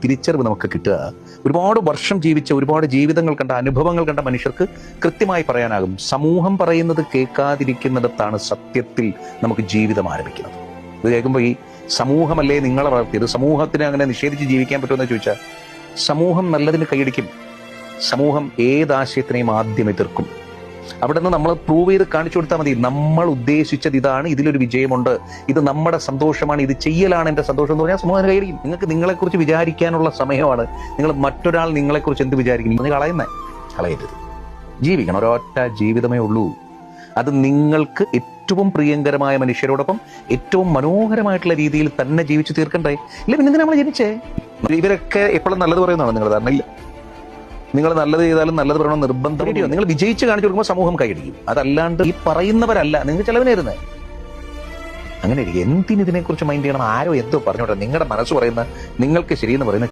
തിരിച്ചറിവ് നമുക്ക് കിട്ടുക, ഒരുപാട് വർഷം ജീവിച്ച, ഒരുപാട് ജീവിതങ്ങൾ കണ്ട, അനുഭവങ്ങൾ കണ്ട മനുഷ്യർക്ക് കൃത്യമായി പറയാനാകും, സമൂഹം പറയുന്നത് കേൾക്കാതിരിക്കുന്നിടത്താണ് സത്യത്തിൽ നമുക്ക് ജീവിതം ആരംഭിക്കുന്നത്. ഇത് കേൾക്കുമ്പോൾ ഈ സമൂഹമല്ലേ നിങ്ങളെ വളർത്തിയത്, സമൂഹത്തിന് അങ്ങനെ നിഷേധിച്ച് ജീവിക്കാൻ പറ്റുമെന്ന് ചോദിച്ചാൽ, സമൂഹം നല്ലതിന് കൈയടിക്കും, സമൂഹം ഏതാശയത്തിനെയും ആദ്യം എതിർക്കും. അവിടെ നിന്ന് നമ്മൾ പ്രൂവ് ചെയ്ത് കാണിച്ചു കൊടുത്താൽ മതി, നമ്മൾ ഉദ്ദേശിച്ചത് ഇതാണ്, ഇതിലൊരു വിജയമുണ്ട്, ഇത് നമ്മുടെ സന്തോഷമാണ്, ഇത് ചെയ്യലാണ് എൻ്റെ സന്തോഷം എന്ന് പറഞ്ഞാൽ സമൂഹം കൈയടിക്കും. നിങ്ങൾക്ക് നിങ്ങളെക്കുറിച്ച് വിചാരിക്കാനുള്ള സമയമാണ്. നിങ്ങൾ മറ്റൊരാൾ നിങ്ങളെക്കുറിച്ച് എന്ത് വിചാരിക്കും നിങ്ങൾ കളയരുത്. ജീവിക്കണം, ഒരൊറ്റ ജീവിതമേ ഉള്ളൂ. അത് നിങ്ങൾക്ക് ഏറ്റവും പ്രിയങ്കരമായ മനുഷ്യരോടൊപ്പം ഏറ്റവും മനോഹരമായിട്ടുള്ള രീതിയിൽ തന്നെ ജീവിച്ചു തീർക്കണ്ടേ? ഇല്ല പിന്നെ നമ്മൾ ജനിച്ചേ? ഇവരൊക്കെ എപ്പോഴും നല്ലത് പറയുന്നതാണ് നിങ്ങൾ ധാരണ? ഇല്ല, നിങ്ങൾ നല്ലത് ചെയ്താലും നല്ലത് പറയണം നിർബന്ധം. നിങ്ങൾ വിജയിച്ച് കാണിച്ചു കൊടുക്കുമ്പോൾ സമൂഹം കൈയടിക്കും. അതല്ലാണ്ട് ഈ പറയുന്നവരല്ല നിങ്ങൾ ചെലവിനായിരുന്നേ. അങ്ങനെ എന്തിനിതിനെക്കുറിച്ച് മൈൻഡ് ചെയ്യണം? ആരോ എന്തോ പറഞ്ഞോട്ടെ, നിങ്ങളുടെ മനസ്സ് പറയുന്ന, നിങ്ങൾക്ക് ശരിയെന്ന് പറയുന്ന